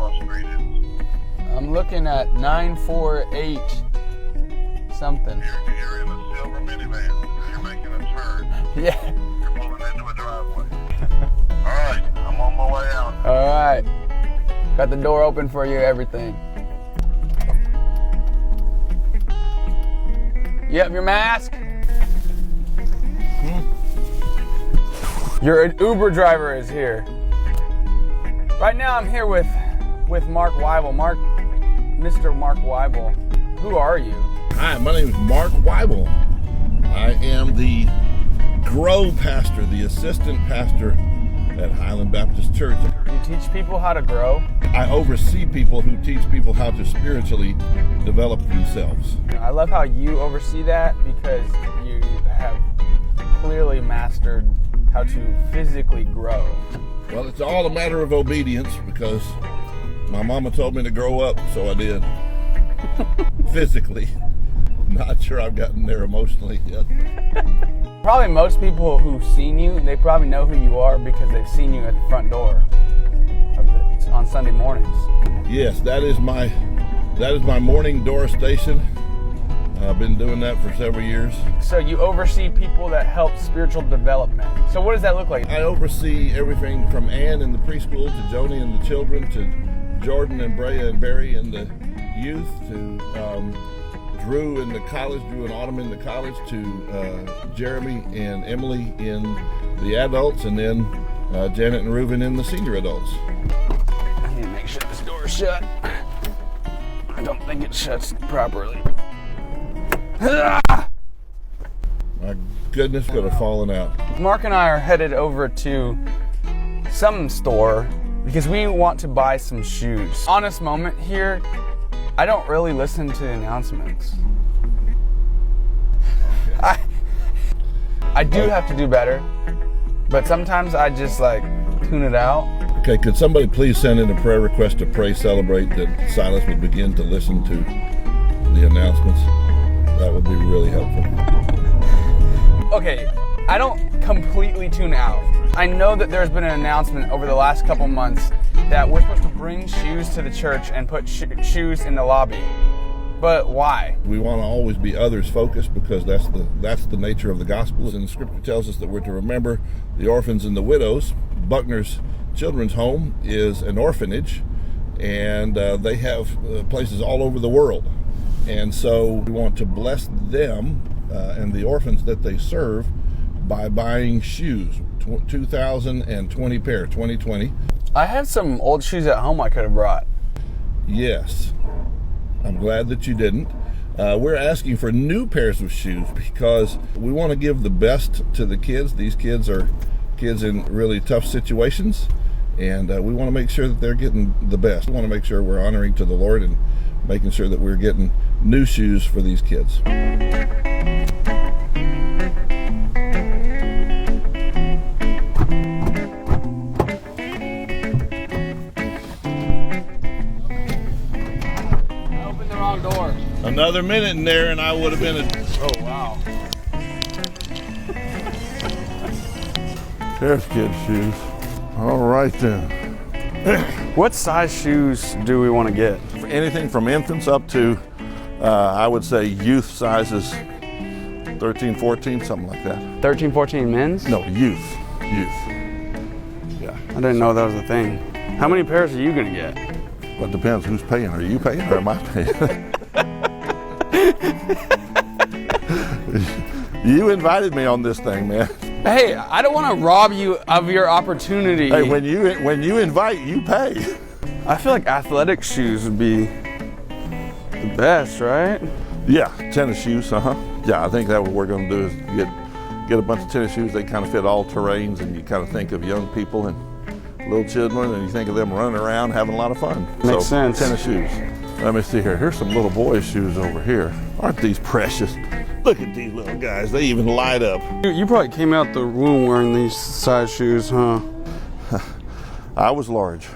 cross street is? I'm looking at 948 something. You're in a silver minivan. You're making a turn. Yeah. You're pulling into a driveway. All right, I'm on my way out. All right. Got the door open for you, everything. You have your mask? Your Uber driver is here. Right now I'm here with Mark Weibel. Mr. Mark Weibel. Who are you? Hi, my name is Mark Weibel. I am the Grow pastor, the assistant pastor at Highland Baptist Church. You teach people how to grow? I oversee people who teach people how to spiritually develop themselves. I love how you oversee that because you have clearly mastered how to physically grow. Well, it's all a matter of obedience because my mama told me to grow up, so I did. Physically. Not sure I've gotten there emotionally yet. Probably most people who've seen you, they probably know who you are because they've seen you at the front door on Sunday mornings. Yes, that is my morning door station. I've been doing that for several years. So you oversee people that help spiritual development. So what does that look like? I oversee everything from Ann in the preschool to Joni and the children to Jordan and Brea and Barry and the youth to Drew in the college, Drew and Autumn in the college to Jeremy and Emily in the adults, and then Janet and Reuben in the senior adults. I need to make sure this door is shut. I don't think it shuts properly. My goodness, could have fallen out. Mark and I are headed over to some store because we want to buy some shoes. Honest moment here, I don't really listen to the announcements. Okay. I do have to do better, but sometimes I just like tune it out. Okay, could somebody please send in a prayer request to pray, celebrate that Silas would begin to listen to the announcements? That would be really helpful. Okay, I don't completely tune out. I know that there's been an announcement over the last couple months that we're supposed to bring shoes to the church and put shoes in the lobby. But why? We want to always be others focused because that's the nature of the gospel. And the scripture tells us that we're to remember the orphans and the widows. Buckner's Children's Home is an orphanage, and they have places all over the world. And so we want to bless them and the orphans that they serve by buying shoes, 2,020 pair, 2020. I have some old shoes at home I could have brought. Yes, I'm glad that you didn't. We're asking for new pairs of shoes because we want to give the best to the kids. These kids are kids in really tough situations, and we want to make sure that they're getting the best. We want to make sure we're honoring to the Lord and making sure that we're getting new shoes for these kids. Door. Another minute in there and I would have been Oh, wow. There's kids' shoes. All right then. What size shoes do we want to get? Anything from infants up to, I would say, youth sizes, 13, 14, something like that. 13, 14 men's? No, youth. Yeah. I didn't know that was a thing. How many pairs are you going to get? Well, it depends who's paying. Are you paying or am I paying? You invited me on this thing, man. Hey, I don't want to rob you of your opportunity. Hey, when you invite, you pay. I feel like athletic shoes would be the best, right? Yeah, tennis shoes, Yeah, I think that's what we're going to do is get a bunch of tennis shoes. They kind of fit all terrains, and you kind of think of young people and little children, and you think of them running around having a lot of fun. Makes sense. Tennis shoes. Let me see here. Here's some little boys' shoes over here. Aren't these precious? Look at these little guys. They even light up. You probably came out the womb wearing these size shoes, huh? I was large.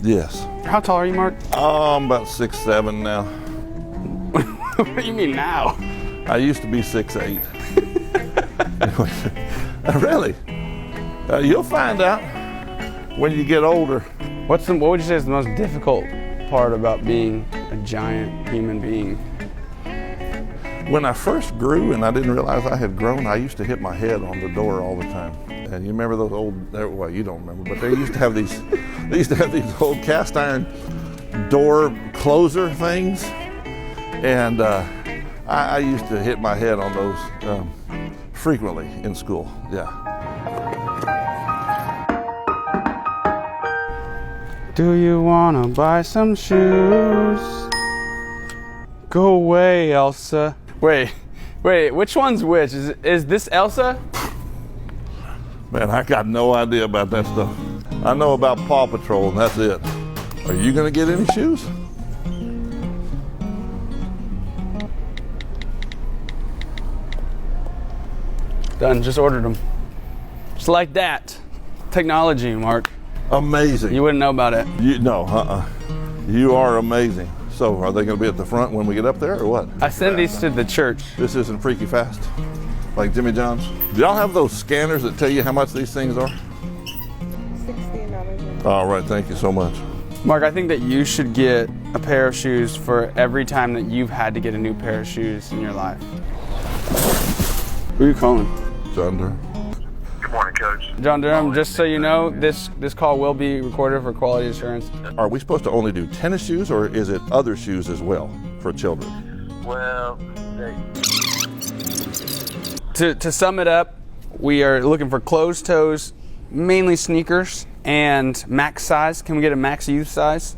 Yes. How tall are you, Mark? I'm about 6'7" now. What do you mean now? I used to be 6'8". Really? You'll find out when you get older. What would you say is the most difficult part about being a giant human being? When I first grew and I didn't realize I had grown, I used to hit my head on the door all the time. And you remember those old, well, you don't remember, but they used to have these old cast iron door closer things. And I used to hit my head on those frequently in school, yeah. Do you wanna buy some shoes? Go away, Elsa. Wait, which one's which? Is this Elsa? Man, I got no idea about that stuff. I know about Paw Patrol and that's it. Are you gonna get any shoes? Done, just ordered them. Just like that. Technology, Mark. Amazing. You wouldn't know about it. You are amazing. So are they gonna be at the front when we get up there or what? I sent these to the church. This isn't Freaky Fast, like Jimmy John's. Do y'all have those scanners that tell you how much these things are? $16. All right, thank you so much. Mark, I think that you should get a pair of shoes for every time that you've had to get a new pair of shoes in your life. Who are you calling? John Durham. Good morning, Coach. John Durham, just so you know, this call will be recorded for quality assurance. Are we supposed to only do tennis shoes or is it other shoes as well for children? Well, To sum it up, we are looking for closed toes, mainly sneakers, and max size. Can we get a max youth size?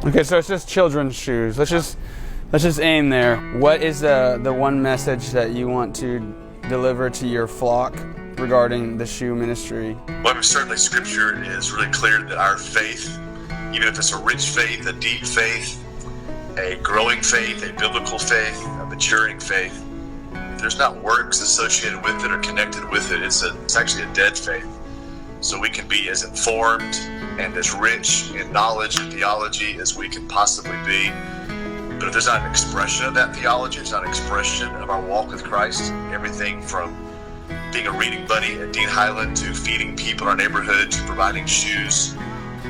Okay, so it's just children's shoes. Let's just aim there. What is the one message that you want to deliver to your flock regarding the shoe ministry? Well, certainly Scripture is really clear that our faith, even if it's a rich faith, a deep faith, a growing faith, a biblical faith, a maturing faith, if there's not works associated with it or connected with it, it's actually a dead faith. So we can be as informed and as rich in knowledge and theology as we can possibly be. But if there's not an expression of that theology, it's not an expression of our walk with Christ, everything from being a reading buddy at Dean Highland to feeding people in our neighborhood to providing shoes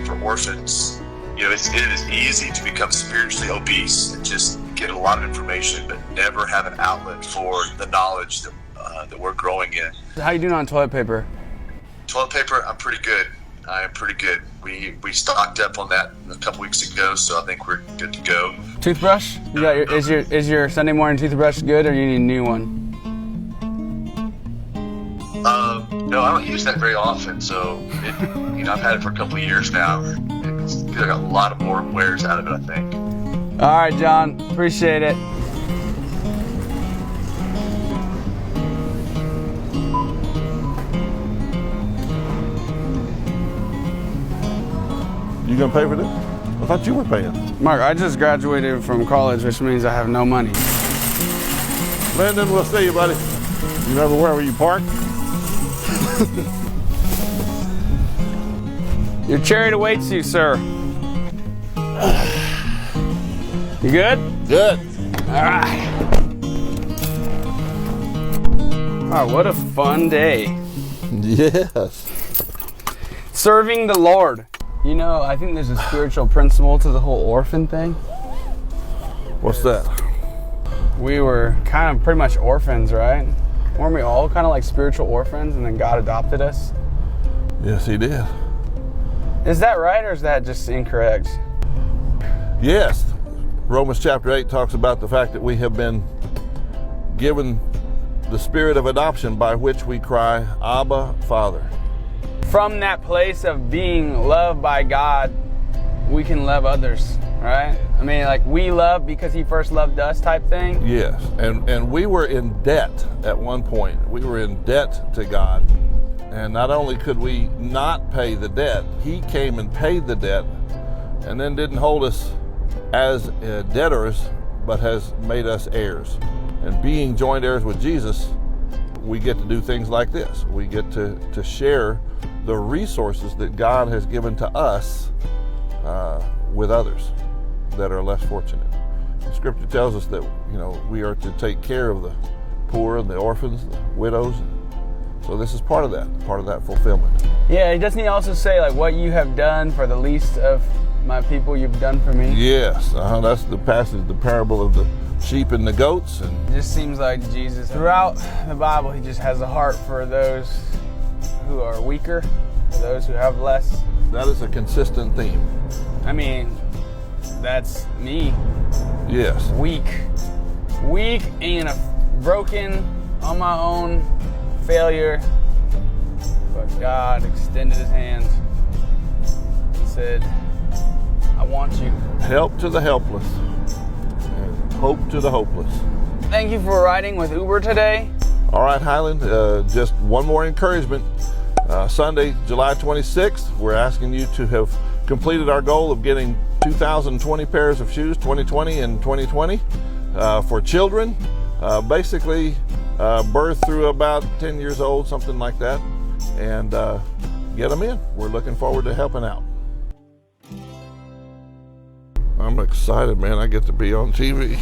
for orphans. You know, it is easy to become spiritually obese and just get a lot of information, but never have an outlet for the knowledge that we're growing in. How you doing on toilet paper? Toilet paper, I'm pretty good. I am pretty good. We stocked up on that a couple weeks ago, so I think we're good to go. Toothbrush? You got is your Sunday morning toothbrush good, or you need a new one? No, I don't use that very often, so I've had it for a couple of years now. I got a lot of more wears out of it, I think. All right, John. Appreciate it. You gonna pay for this? I thought you were paying. Mark, I just graduated from college, which means I have no money. Brandon, we'll see you, buddy. You remember where you parked? Your chariot awaits you, sir. You good? Good. All right. Wow, what a fun day. Yes. Serving the Lord. You know, I think there's a spiritual principle to the whole orphan thing. What's that? We were kind of pretty much orphans, right? Weren't we all kind of like spiritual orphans, and then God adopted us? Yes, he did. Is that right, or is that just incorrect? Yes. Romans chapter 8 talks about the fact that we have been given the spirit of adoption by which we cry, Abba, Father. From that place of being loved by God, we can love others, right? I mean, like, we love because he first loved us type thing. Yes, and we were in debt at one point. We were in debt to God. And not only could we not pay the debt, he came and paid the debt and then didn't hold us as debtors, but has made us heirs. And being joint heirs with Jesus, we get to do things like this. We get to share the resources that God has given to us with others that are less fortunate. The Scripture tells us that we are to take care of the poor and the orphans, the widows, So this is part of that fulfillment. Yeah, doesn't he also say, like, what you have done for the least of my people, you've done for me? Yes, that's the passage, the parable of the sheep and the goats. And it just seems like Jesus, throughout the Bible, he just has a heart for those who are weaker, for those who have less. that is a consistent theme. I mean, that's me. Yes. Weak and broken on my own, failure. But God extended his hand and said, I want you. Help to the helpless and hope to the hopeless. Thank you for riding with Uber today. All right, Highland, just one more encouragement. Sunday, July 26th, we're asking you to have completed our goal of getting 2,020 pairs of shoes, 2020 and 2020, for children, basically birth through about 10 years old, something like that, and get them in. We're looking forward to helping out. I'm excited, man. I get to be on TV.